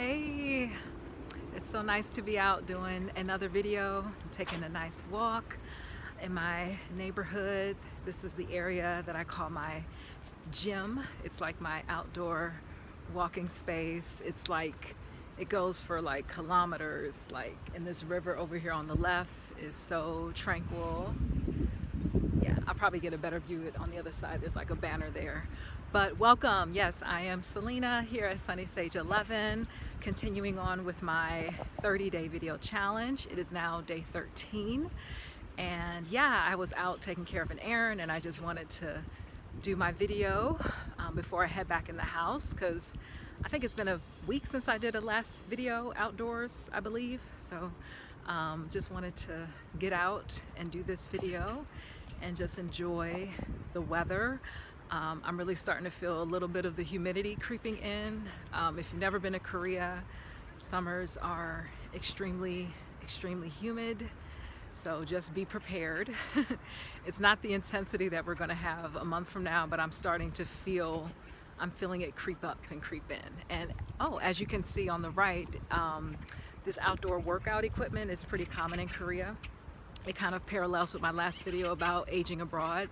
Hey, it's so nice to be out doing another video, taking a nice walk in my neighborhood. This is the area that I call my gym. It's like my outdoor walking space. It's like it goes for like kilometers. Like, and this river over here on the left is so tranquil. Yeah, I'll probably get a better view on the other side. There's like a banner there. But welcome. Yes, I am Selena here at Sunny Sage 11, continuing on with my 30-day video challenge. It is now day 13. And yeah, I was out taking care of an errand and I just wanted to do my video before I head back in the house, because I think it's been a week since I did a last video outdoors, I believe. So just wanted to get out and do this video and just enjoy the weather. I'm really starting to feel a little bit of the humidity creeping in. If you've never been to Korea, summers are extremely humid. So just be prepared. It's not the intensity that we're gonna have a month from now, but I'm starting to feel, I'm feeling it creep up and creep in. And oh, as you can see on the right, this outdoor workout equipment is pretty common in Korea. It kind of parallels with my last video about aging abroad,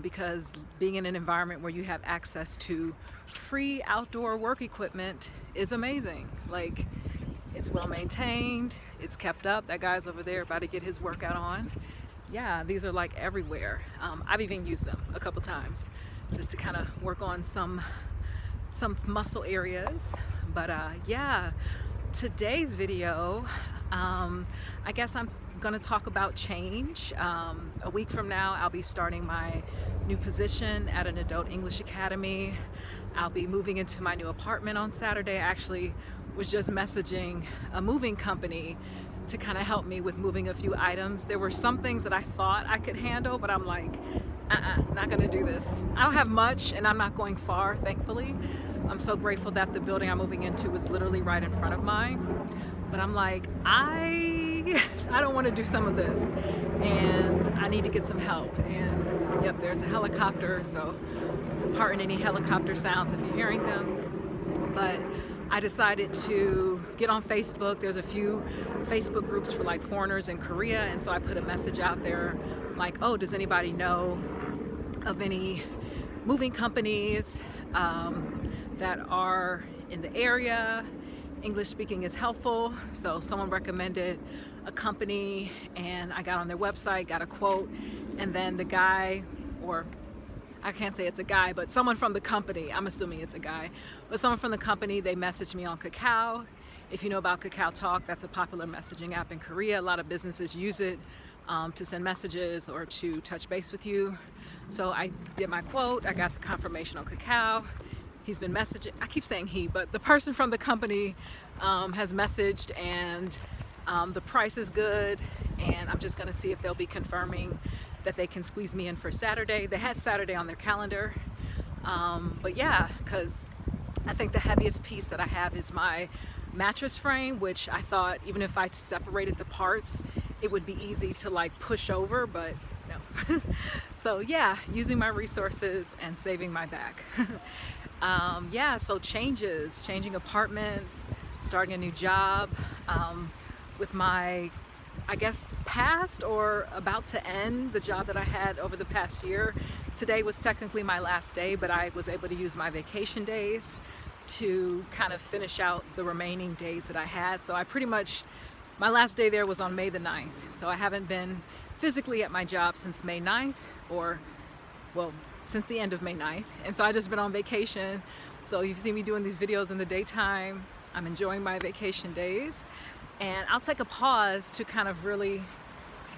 because being in an environment where you have access to free outdoor work equipment is amazing. Like, it's well maintained, it's kept up. That guy's over there about to get his workout on. Yeah, these are like everywhere. I've even used them a couple times just to kind of work on some muscle areas. But yeah, today's video, I guess I'm gonna talk about change. A week from now, I'll be starting my new position at an adult English academy. I'll be moving into my new apartment on Saturday. I actually was just messaging a moving company to kind of help me with moving a few items. There were some things that I thought I could handle, but I'm like, not gonna do this. I don't have much and I'm not going far, thankfully. I'm so grateful that the building I'm moving into was literally right in front of mine. But I'm like, I don't want to do some of this, and I need to get some help. And yep, there's a helicopter, so pardon any helicopter sounds if you're hearing them. But I decided to get on Facebook. There's a few Facebook groups for like foreigners in Korea, and so I put a message out there like, oh, does anybody know of any moving companies that are in the area? English speaking is helpful. So someone recommended a company and I got on their website, got a quote, and then the guy, or I can't say it's a guy, but someone from the company, I'm assuming it's a guy, but someone from the company, they messaged me on Kakao. If you know about Kakao Talk, that's a popular messaging app in Korea. A lot of businesses use it to send messages or to touch base with you. So I did my quote, I got the confirmation on Kakao. He's been messaging, I keep saying he, but the person from the company has messaged, and the price is good, and I'm just gonna see if they'll be confirming that they can squeeze me in for Saturday. They had Saturday on their calendar, but yeah, because I think the heaviest piece that I have is my mattress frame, which I thought even if I separated the parts, it would be easy to like push over, but no. So yeah, using my resources and saving my back. Yeah, so changing apartments, starting a new job, with my, I guess, past or about to end the job that I had over the past year. Today was technically my last day, but I was able to use my vacation days to kind of finish out the remaining days that I had. So I pretty much, my last day there was on May the 9th. So I haven't been physically at my job since May 9th, or, well, since the end of May 9th. And so I just been on vacation. So you've seen me doing these videos in the daytime. I'm enjoying my vacation days. And I'll take a pause to kind of really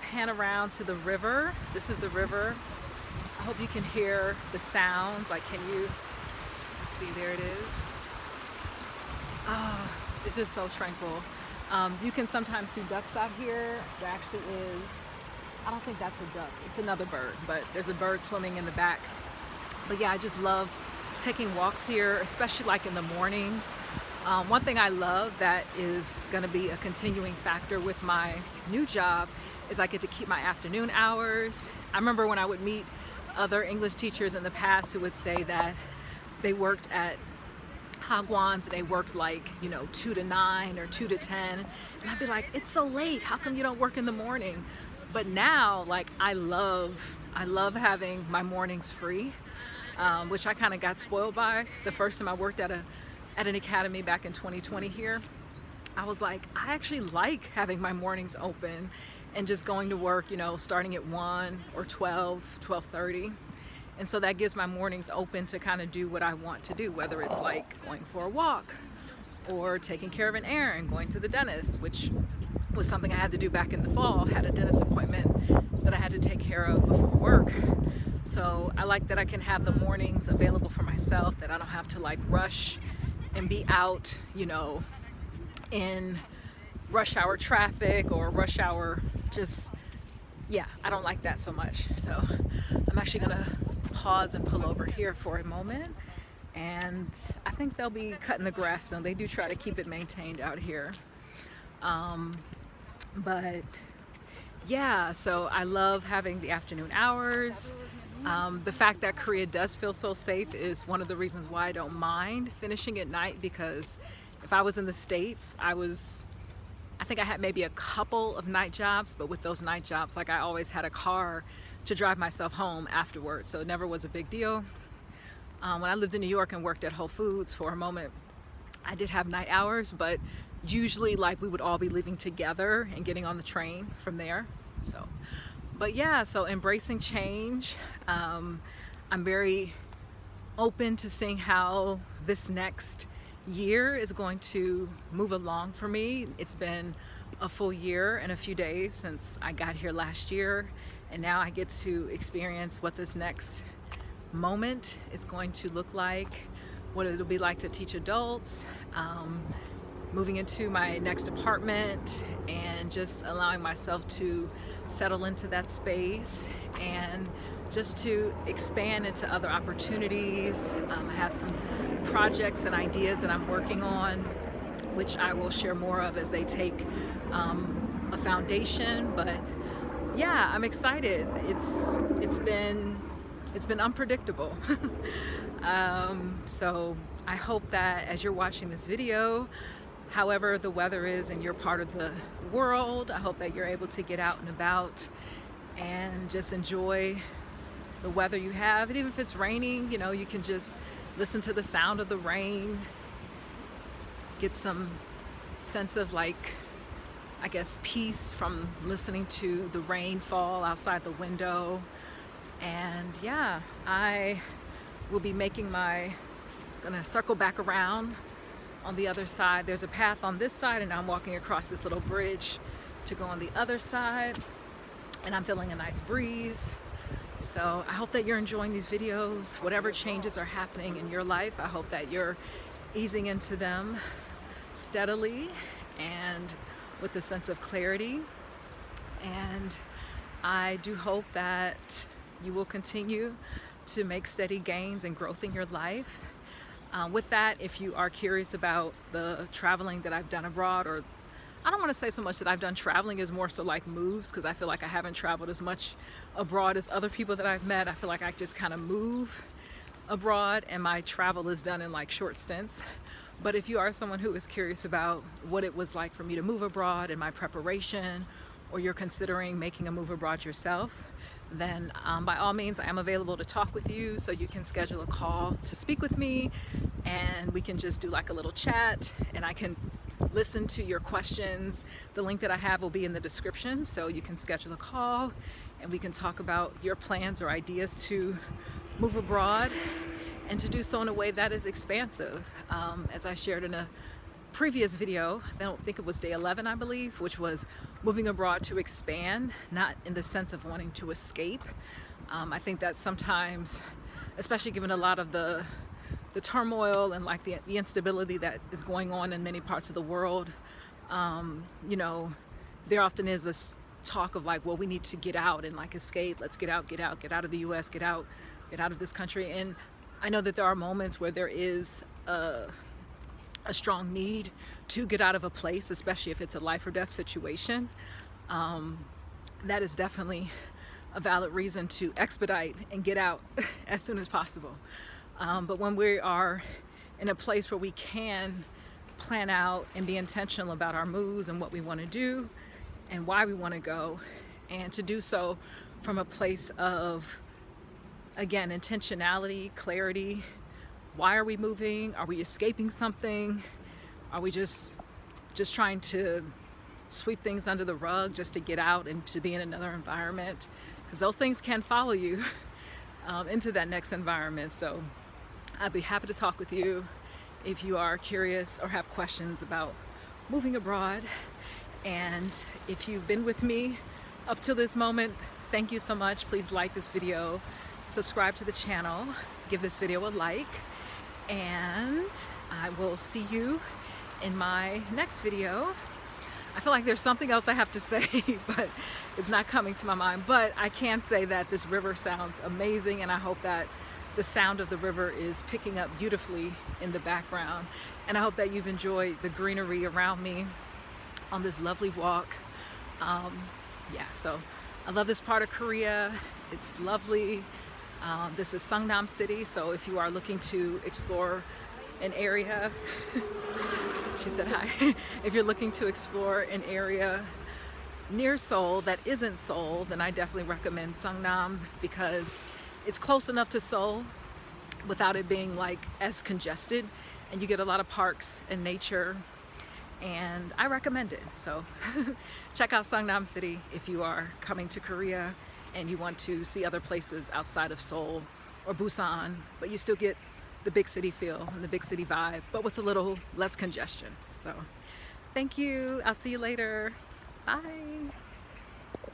pan around to the river. This is the river. I hope you can hear the sounds. Like, can you see? There it is. Oh, it's just so tranquil. You can sometimes see ducks out here. There actually is, I don't think that's a duck, it's another bird, but there's a bird swimming in the back. But yeah, I just love taking walks here, especially like in the mornings. One thing I love that is gonna be a continuing factor with my new job is I get to keep my afternoon hours. I remember when I would meet other English teachers in the past who would say that they worked at Hagwons, they worked like, you know, 2 to 9 or 2 to 10. And I'd be like, it's so late. How come you don't work in the morning? But now, like, I love having my mornings free, which I kind of got spoiled by. The first time I worked at an academy back in 2020 here, I was like, I actually like having my mornings open and just going to work, you know, starting at 1 or 12:30. And so that gives my mornings open to kind of do what I want to do, whether it's like going for a walk or taking care of an errand, going to the dentist, which was something I had to do back in the fall. Had a dentist appointment that I had to take care of before work. So I like that I can have the mornings available for myself, that I don't have to like rush and be out, you know, in rush hour traffic or rush hour, just, yeah, I don't like that so much. So I'm actually gonna pause and pull over here for a moment, and I think they'll be cutting the grass soon. They do try to keep it maintained out here. But yeah, so I love having the afternoon hours. The fact that Korea does feel so safe is one of the reasons why I don't mind finishing at night, because if I was in the States, I think I had maybe a couple of night jobs, but with those night jobs, like, I always had a car to drive myself home afterwards, so it never was a big deal. When I lived in New York and worked at Whole Foods for a moment, I did have night hours, but usually like we would all be leaving together and getting on the train from there. So, but yeah, so embracing change. I'm very open to seeing how this next year is going to move along for me. It's been a full year and a few days since I got here last year, and now I get to experience what this next moment is going to look like, what it'll be like to teach adults, moving into my next apartment and just allowing myself to settle into that space and just to expand into other opportunities. I have some projects and ideas that I'm working on, which I will share more of as they take a foundation. But yeah, I'm excited. It's been unpredictable. So I hope that as you're watching this video, however the weather is in your part of the world, I hope that you're able to get out and about and just enjoy the weather you have. And even if it's raining, you know, you can just listen to the sound of the rain, get some sense of, like, I guess, peace from listening to the rain fall outside the window. And yeah, I will be gonna circle back around on the other side. There's a path on this side, and I'm walking across this little bridge to go on the other side, and I'm feeling a nice breeze. So I hope that you're enjoying these videos. Whatever changes are happening in your life, I hope that you're easing into them steadily and with a sense of clarity. And I do hope that you will continue to make steady gains and growth in your life. With that, if you are curious about the traveling that I've done abroad, or I don't want to say so much that I've done traveling, is more so like moves, because I feel like I haven't traveled as much abroad as other people that I've met. I feel like I just kind of move abroad, and my travel is done in like short stints. But if you are someone who is curious about what it was like for me to move abroad and my preparation, or you're considering making a move abroad yourself, then by all means, I am available to talk with you. So you can schedule a call to speak with me, and we can just do like a little chat, and I can listen to your questions. The link that I have will be in the description, so you can schedule a call and we can talk about your plans or ideas to move abroad, and to do so in a way that is expansive. As I shared in a previous video, I don't think it was day 11, I believe, which was moving abroad to expand, not in the sense of wanting to escape. I think that sometimes, especially given a lot of the turmoil and like the instability that is going on in many parts of the world, you know, there often is this talk of like, well, we need to get out and like escape. Let's get out of the US, get out of this country. And I know that there are moments where there is a strong need to get out of a place, especially if it's a life or death situation. That is definitely a valid reason to expedite and get out as soon as possible. But when we are in a place where we can plan out and be intentional about our moves and what we want to do and why we want to go, and to do so from a place of, again, intentionality, clarity. Why are we moving? Are we escaping something? Are we just trying to sweep things under the rug just to get out and to be in another environment? Because those things can follow you into that next environment. So I'd be happy to talk with you if you are curious or have questions about moving abroad. And if you've been with me up to this moment, thank you so much. Please like this video, subscribe to the channel, give this video a like, and I will see you in my next video. I feel like there's something else I have to say, but it's not coming to my mind. But I can say that this river sounds amazing, and I hope that the sound of the river is picking up beautifully in the background. And I hope that you've enjoyed the greenery around me on this lovely walk. Yeah, so I love this part of Korea. It's lovely. This is Seongnam City, so if you are looking to explore an area, she said hi. If you're looking to explore an area near Seoul that isn't Seoul, then I definitely recommend Seongnam, because it's close enough to Seoul without it being like as congested, and you get a lot of parks and nature, and I recommend it. So check out Seongnam City if you are coming to Korea and you want to see other places outside of Seoul or Busan, but you still get the big city feel and the big city vibe, but with a little less congestion. So thank you. I'll see you later. Bye.